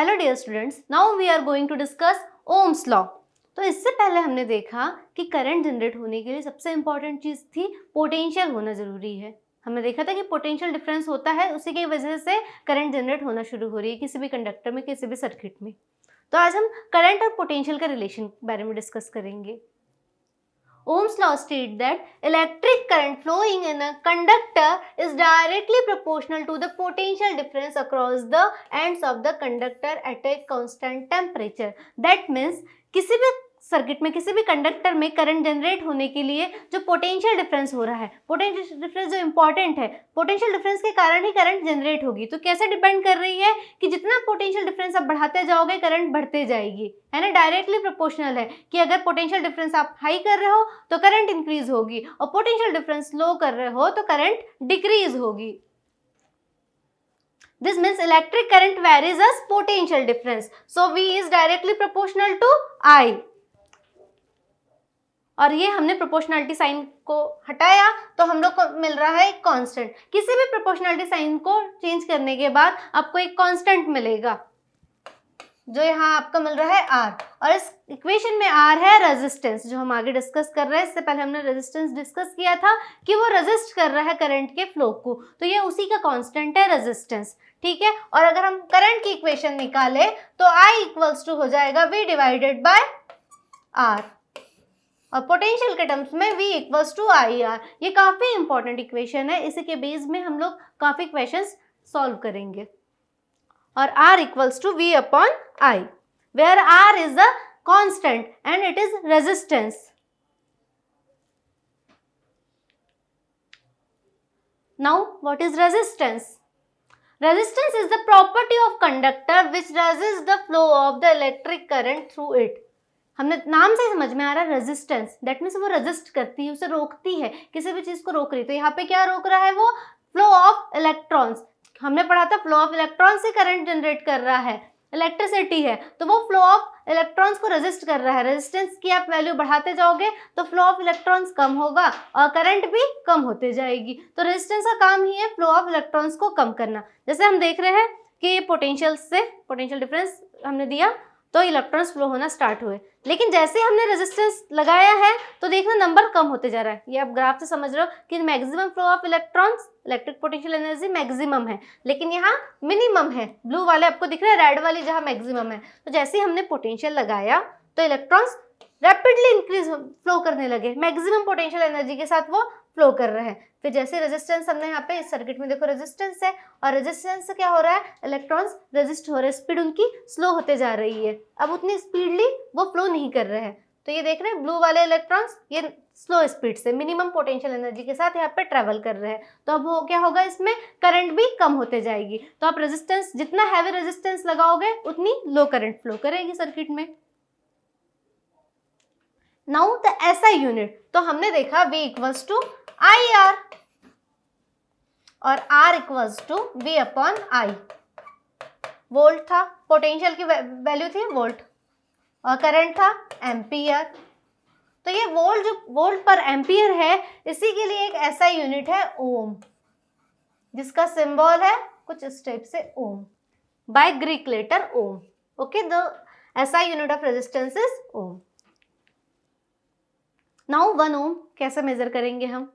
Hello dear students, now we are going to discuss Ohm's law. तो इससे पहले हमने देखा कि करंट जनरेट होने के लिए सबसे इंपॉर्टेंट चीज़ थी पोटेंशियल होना ज़रूरी है। हमने देखा था कि पोटेंशियल डिफरेंस होता है, उसी की वजह से करंट जनरेट होना शुरू हो रही है किसी भी कंडक्टर में, किसी भी सर्किट में। तो आज हम करंट और पोटेंशियल का रिलेशन के बारे में डिस्कस करेंगे। Ohm's law states that electric current flowing in a conductor is directly proportional to the potential difference across the ends of the conductor at a constant temperature. That means किसी भी circuit में, किसी भी conductor में current generate होने के लिए जो पोटेंशियल डिफरेंस हो रहा है, पोटेंशियल डिफरेंस जो इंपॉर्टेंट है, पोटेंशियल डिफरेंस के कारण ही करंट जनरेट होगी। तो कैसे डिपेंड कर रही है कि जितना पोटेंशियल डिफरेंस आप बढ़ाते जाओगे करंट बढ़ते जाएगी, है ना। डायरेक्टली प्रोपोर्शनल है कि अगर पोटेंशियल डिफरेंस आप हाई कर रहे हो तो करंट इंक्रीज होगी और पोटेंशियल डिफरेंस लो कर रहे हो तो करंट डिक्रीज होगी। This means electric current varies as potential difference. So V is directly proportional to I. और ये हमने प्रोपोर्शनलिटी साइन को हटाया तो हम लोग को मिल रहा है एक कांस्टेंट। किसी भी प्रोपोर्शनलिटी साइन को चेंज करने के बाद आपको एक कांस्टेंट मिलेगा जो यहाँ आपका मिल रहा है R, और इस इक्वेशन में R है रेजिस्टेंस, जो हम आगे डिस्कस कर रहे हैं। इससे पहले हमने रेजिस्टेंस डिस्कस किया था कि वो रेजिस्ट कर रहा है करंट के फ्लो को, तो ये उसी का कांस्टेंट है रेजिस्टेंस, ठीक है। और अगर हम करंट की इक्वेशन निकाले तो I इक्वल्स टू हो जाएगा V डिवाइडेड बाय R, और पोटेंशियल के टर्म्स में V इक्वल्स टू IR। ये काफी इंपॉर्टेंट इक्वेशन है, इसी के बेस में हम लोग काफी क्वेश्चंस सॉल्व करेंगे। और R equals to V upon I, where R is the constant and it is resistance. Now, what is resistance? Resistance is the property of conductor which resists the flow of the electric current through it. हमने नाम से समझ में आ रहा है resistance, that means वो resist करती है, उसे रोकती है, किसी भी चीज को रोक रही है। तो यहाँ पे क्या रोक रहा है, वो फ्लो ऑफ इलेक्ट्रॉन्स। हमने पढ़ा था फ्लो ऑफ इलेक्ट्रॉन से करंट जनरेट कर रहा है, इलेक्ट्रिसिटी है, तो वो फ्लो ऑफ इलेक्ट्रॉन्स को रेजिस्ट कर रहा है। रेजिस्टेंस की आप वैल्यू बढ़ाते जाओगे तो फ्लो ऑफ इलेक्ट्रॉन्स कम होगा और करंट भी कम होते जाएगी। तो रेजिस्टेंस का काम ही है फ्लो ऑफ इलेक्ट्रॉन्स को कम करना। जैसे हम देख रहे हैं कि पोटेंशियल से पोटेंशियल डिफरेंस हमने दिया तो इलेक्ट्रॉन्स फ्लो होना स्टार्ट हुए, लेकिन जैसे हमने रेजिस्टेंस लगाया है तो देखना नंबर कम होते जा रहा है। ये आप ग्राफ से समझ रहे हो कि maximum flow of electrons, electric potential energy maximum है, लेकिन यहाँ मिनिमम है। ब्लू वाले आपको दिख रहा है, रेड वाली जहाँ मैक्सिमम है। तो जैसे हमने पोटेंशियल लगाया तो इलेक्ट्रॉन्स रैपिडली इंक्रीज फ्लो करने लगे, मैक्सिमम पोटेंशियल एनर्जी के साथ वो फ्लो कर रहे हैं। फिर जैसे रेजिस्टेंस हमने यहाँ पे इस सर्किट में देखो रेजिस्टेंस है, और रेजिस्टेंस से क्या हो रहा है, इलेक्ट्रॉन्स रेजिस्ट हो रहे हैं, स्पीड उनकी स्लो होते जा रही है। अब उतनी स्पीडली वो फ्लो नहीं कर रहे हैं। तो ये देख रहे हैं ब्लू वाले इलेक्ट्रॉन्स ये स्लो स्पीड से मिनिमम पोटेंशियल एनर्जी के साथ यहाँ पे ट्रेवल कर रहे हैं। तो अब वो क्या होगा, इसमें करंट भी कम होते जाएगी। तो आप रेजिस्टेंस, जितना हैवी रेजिस्टेंस लगाओगे उतनी लो करंट फ्लो करेगी सर्किट में। नाउ द SI यूनिट, तो हमने देखा V इक्वल्स टू IR और R equals to V upon I। Volt था, पोटेंशियल की वैल्यू थी वोल्ट, और करंट था एम्पियर। तो ये वोल्ट, जो वोल्ट पर एम्पियर है, इसी के लिए एक SI यूनिट है ओम, जिसका सिंबल है कुछ इस टाइप से ohm, by Greek letter ohm. Okay, the SI unit of resistance is ohm. Now 1 ohm कैसे मेजर करेंगे हम।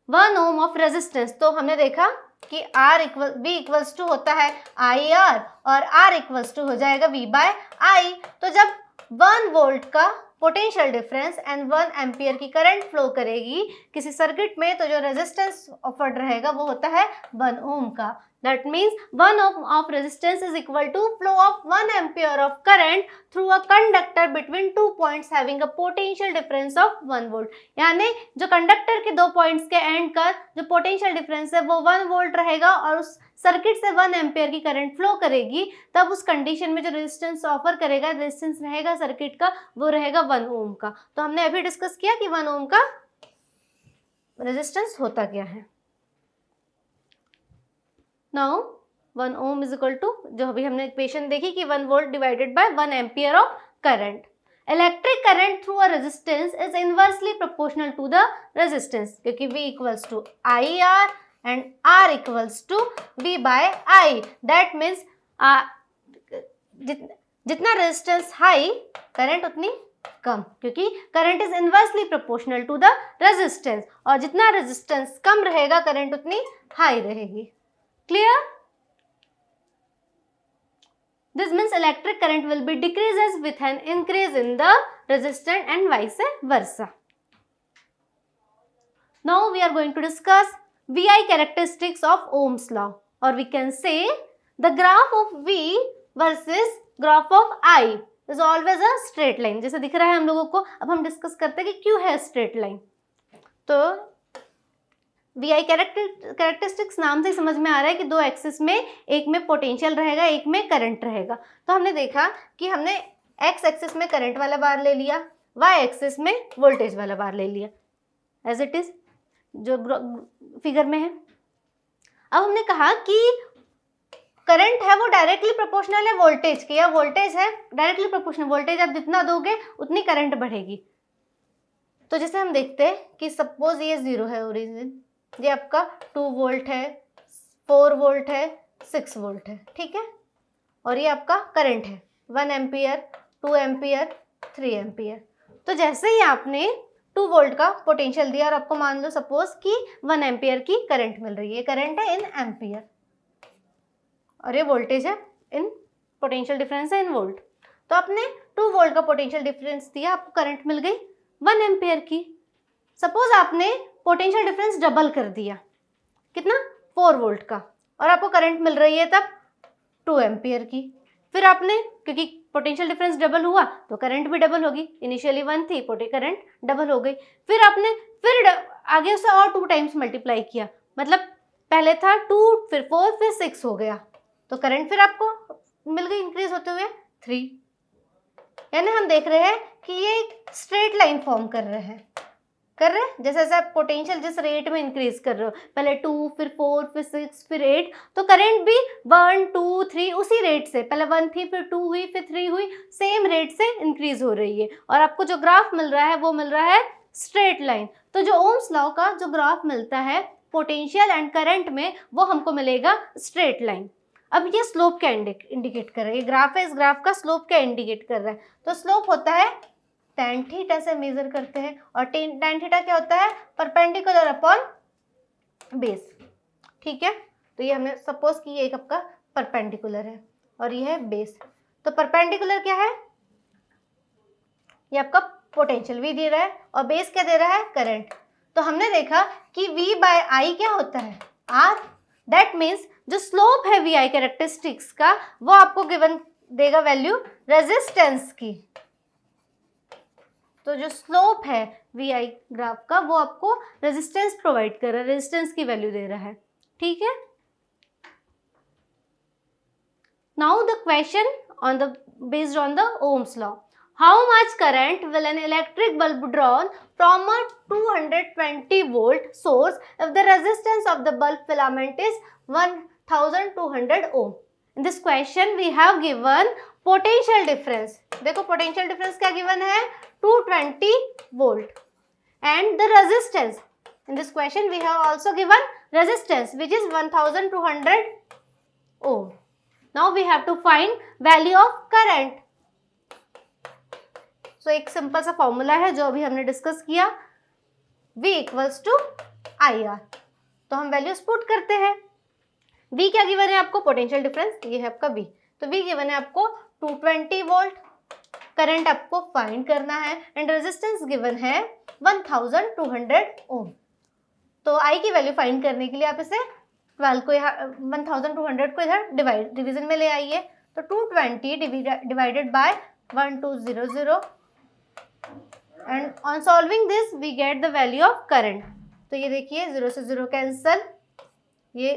1 ओम ऑफ रेजिस्टेंस, तो हमने देखा कि V इक्वल्स टू होता है IR और R इक्वल्स टू हो जाएगा V बाय I। तो जब 1 वोल्ट का पोटेंशियल डिफरेंस एंड 1 एम्पियर की करंट फ्लो करेगी किसी सर्किट में, तो जो रेजिस्टेंस ऑफर्ड रहेगा वो होता है 1 ओम का। That means 1 ohm of resistance is equal to flow of 1 ampere of current through a conductor between 2 points having a potential difference of 1 volt। यानी जो कंडक्टर के 2 पॉइंट्स के एंड का जो पोटेंशियल डिफरेंस है वो 1 वोल्ट रहेगा, और उस सर्किट से 1 एम्पियर की करंट फ्लो करेगी, तब उस कंडीशन में जो रेजिस्टेंस ऑफर करेगा, रेजिस्टेंस रहेगा सर्किट का, वो रहेगा 1 ओम का। तो हमने अभी डिस्कस किया कि 1 ओम का रेजिस्टेंस होता क्या है। Now 1 ohm is equal to, जो अभी हमने इक्वेशन देखी कि 1 volt divided by 1 ampere of current. Electric current through a resistance is inversely proportional to the resistance, क्योंकि V equals to IR and R equals to V by I। That means जितना resistance high current उतनी कम, क्योंकि current is inversely proportional to the resistance, और जितना resistance कम रहेगा current उतनी हाई रहेगी। Clear? This means electric current will be decreases with an increase in the resistance and vice versa. Now we are going to discuss VI characteristics of Ohm's law, or we can say the graph of V versus graph of I is always a straight line. जैसे दिख रहा है हम लोगों को। अब हम discuss करते हैं कि क्यों है स्ट्रेट लाइन। तो VI कैरेक्टरिस्टिक्स नाम से समझ में आ रहा है कि दो एक्सिस में, एक में पोटेंशियल रहेगा, एक में करंट रहेगा। तो हमने देखा कि हमने एक्स एक्सिस में करंट वाला बार ले लिया, वाई एक्सिस में वोल्टेज वाला बार ले लिया, एज इट इज जो फिगर में है। अब हमने कहा कि करंट है वो डायरेक्टली प्रोपोर्शनल है वोल्टेज के, या वोल्टेज है डायरेक्टली प्रोपोर्शनल, वोल्टेज आप जितना दोगे उतनी करंट बढ़ेगी। तो जैसे हम देखते हैं कि सपोज ये 0 है ओरिजिन, ये आपका 2 वोल्ट है, 4 वोल्ट है, 6 वोल्ट है, ठीक है, और ये आपका करंट है 1 एम्पियर, 2 एम्पियर, 3 एम्पियर। तो जैसे ही आपने 2 वोल्ट का पोटेंशियल दिया और आपको मान लो सपोज कि 1 एम्पियर की करंट मिल रही है, करंट है इन एम्पियर और ये वोल्टेज है इन, पोटेंशियल डिफरेंस है इन वोल्ट। तो आपने 2 वोल्ट का पोटेंशियल डिफरेंस दिया, आपको करंट मिल गई 1 एम्पियर की। सपोज आपने पोटेंशियल डिफरेंस डबल कर दिया, कितना, 4 वोल्ट का, और आपको करंट मिल रही है तब 2 एम्पियर की। फिर आपने, क्योंकि पोटेंशियल डिफरेंस डबल हुआ तो करंट भी डबल होगी, इनिशियली 1 थी, करंट डबल हो गई। फिर आपने फिर आगे से और 2 टाइम्स मल्टीप्लाई किया, मतलब पहले था 2, फिर 4, फिर 6 हो गया, तो करंट फिर आपको मिल गई इंक्रीज होते हुए 3। यानी हम देख रहे हैं कि ये एक स्ट्रेट लाइन फॉर्म कर रहे हैं, जैसे जैसे आप पोटेंशियल जिस रेट में इंक्रीज कर रहे हो, पहले 2, फिर 4, फिर 6, फिर 8, तो करंट भी 1, 2, 3 उसी रेट से, पहले 1 थी, फिर 2 हुई, फिर 3 हुई, सेम रेट से इंक्रीज हो रही है, और आपको जो ग्राफ मिल रहा है वो मिल रहा है स्ट्रेट लाइन। तो जो ओम्स लॉ का जो ग्राफ मिलता है पोटेंशियल एंड करंट में, वो हमको मिलेगा स्ट्रेट लाइन। अब ये स्लोप क्या इंडिकेट कर रहा है, ये ग्राफ है, इस ग्राफ का स्लोप क्या इंडिकेट कर रहा है, तो स्लोप होता है tan थीटा से मेजर करते हैं, और tan थीटा क्या होता है, परपेंडिकुलर अपॉन बेस, ठीक है। तो ये हमने सपोज कि ये एक आपका परपेंडिकुलर है और ये है बेस, तो परपेंडिकुलर क्या है, ये आपका पोटेंशियल V दे रहा है और बेस क्या दे रहा है, करंट। तो हमने देखा कि V बाय I क्या होता है, R। दैट मीन्स जो स्लोप है VI कैरेक्टरिस्टिक्स का, वो आपको गिवन देगा वैल्यू रेजिस्टेंस की। तो जो स्लोप है VI ग्राफ का, वो आपको रेजिस्टेंस प्रोवाइड कर रहा है, रेजिस्टेंस की वैल्यू दे रहा है, ठीक है। Now the question on the based on the ohm's law, how much current will an electric bulb drawn from a 220 volt source if the resistance of the bulb filament is 1200 ohm. In this question we have given potential difference, देखो potential difference क्या given है, 220 volt, and the resistance, in this question we have also given resistance which is 1200 ohm. Now we have to find value of current. So एक simple सा formula है जो अभी हमने discuss किया, V equals to IR। तो हम values put करते हैं। V क्या गिवन है आपको, पोटेंशियल डिफरेंस, ये है आपका V, तो V गिवन है आपको 220 वोल्ट, करंट आपको फाइंड करना है, एंड रेजिस्टेंस गिवन है 1200 ओम। तो I की वैल्यू फाइंड करने के लिए आप इसे 12 को यहाँ 1200 को इधर डिवीजन में ले आइए, तो 220 divided by 1200, and on solving this we get the value of current. तो ये देखिए 0 से 0 कैंसल, ये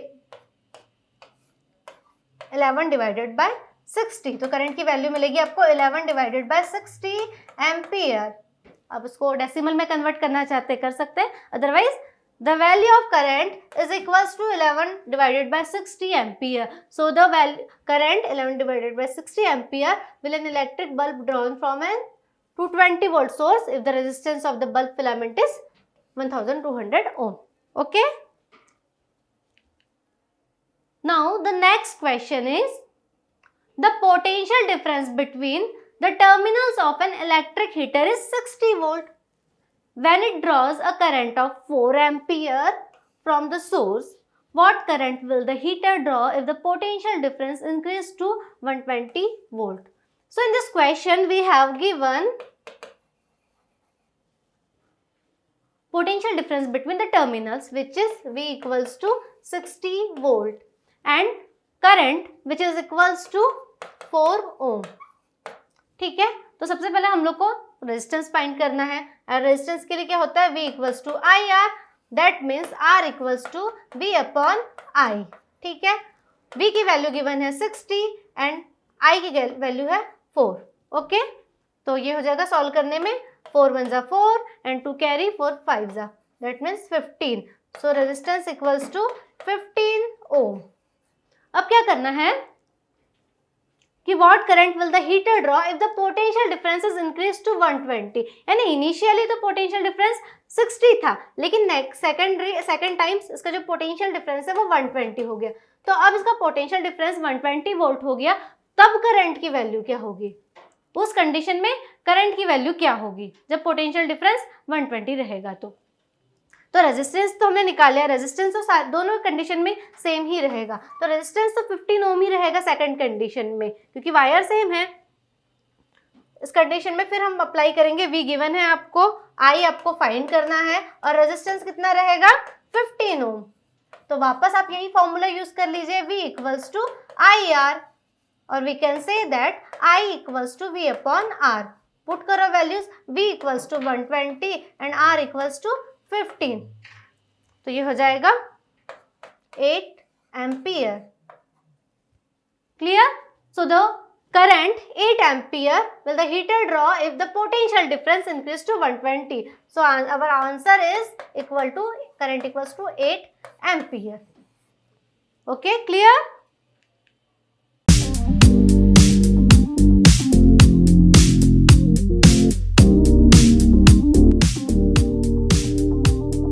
11 डिवाइडेड बाय 60, तो करंट की वैल्यू मिलेगी आपको 11 डिवाइडेड बाय 60 एम्पियर। अब इसको डेसिमल में कन्वर्ट करना चाहते कर सकते हैं, otherwise the value of current is equals to 11 divided by 60 ampere. So the value current 11 divided by 60 ampere will an electric bulb drawn from an 220 volt source if the resistance of the bulb filament is 1200 ohm. Okay. Now the next question is, the potential difference between the terminals of an electric heater is 60 volt. When it draws a current of 4 ampere from the source, what current will the heater draw if the potential difference increases to 120 volt? So in this question we have given potential difference between the terminals, which is V equals to 60 volt, and current which is equals to 4 ohm. ठीक है, तो सबसे पहले हम लोग को resistance find करना है, और रेजिस्टेंस के लिए क्या होता है, V equals to I R, that means R equals to V upon I. ठीक है, V की वैल्यू गिवन है 60 एंड I की वैल्यू है 4. ओके, तो ये हो जाएगा सॉल्व करने में, 4 1 जा 4 एंड 2 कैरी 4 5 जा, that means 15. So resistance equals to 15 ohm. अब क्या करना है कि what current will the heater draw if the potential difference is increase to 120. यानी इनिशियली तो पोटेंशियल डिफरेंस 60 था, लेकिन सेकंड टाइम्स इसका जो पोटेंशियल डिफरेंस है वो 120 हो गया. तो अब इसका पोटेंशियल डिफरेंस 120 वोल्ट हो गया, तब करंट की वैल्यू क्या होगी, उस कंडीशन में करंट की वैल्यू क्या होगी जब पोटेंशियल डिफरेंस 120 रहेगा. तो रेजिस्टेंस तो हमने निकाला, रेजिस्टेंस तो दोनों कंडीशन में सेम ही रहेगा. तो रेजिस्टेंस तो 15 ओम ही रहेगा सेकंड कंडीशन में, क्योंकि वायर सेम है. इस कंडीशन में फिर हम अप्लाई करेंगे, V गिवन है आपको, I आपको फाइंड करना है, और रेजिस्टेंस कितना रहेगा 15 ओम. तो वापस आप यही फॉर्मूला यूज कर लीजिए, V equals to I R, और we can say that I equals to V upon R. Put करो values, V equals to 120 and R equals to 15. तो ये हो जाएगा 8 ampere. Clear? So the current 8 ampere will the heater draw if the potential difference increase to 120. So our answer is equal to, current equals to 8 ampere. Okay, clear?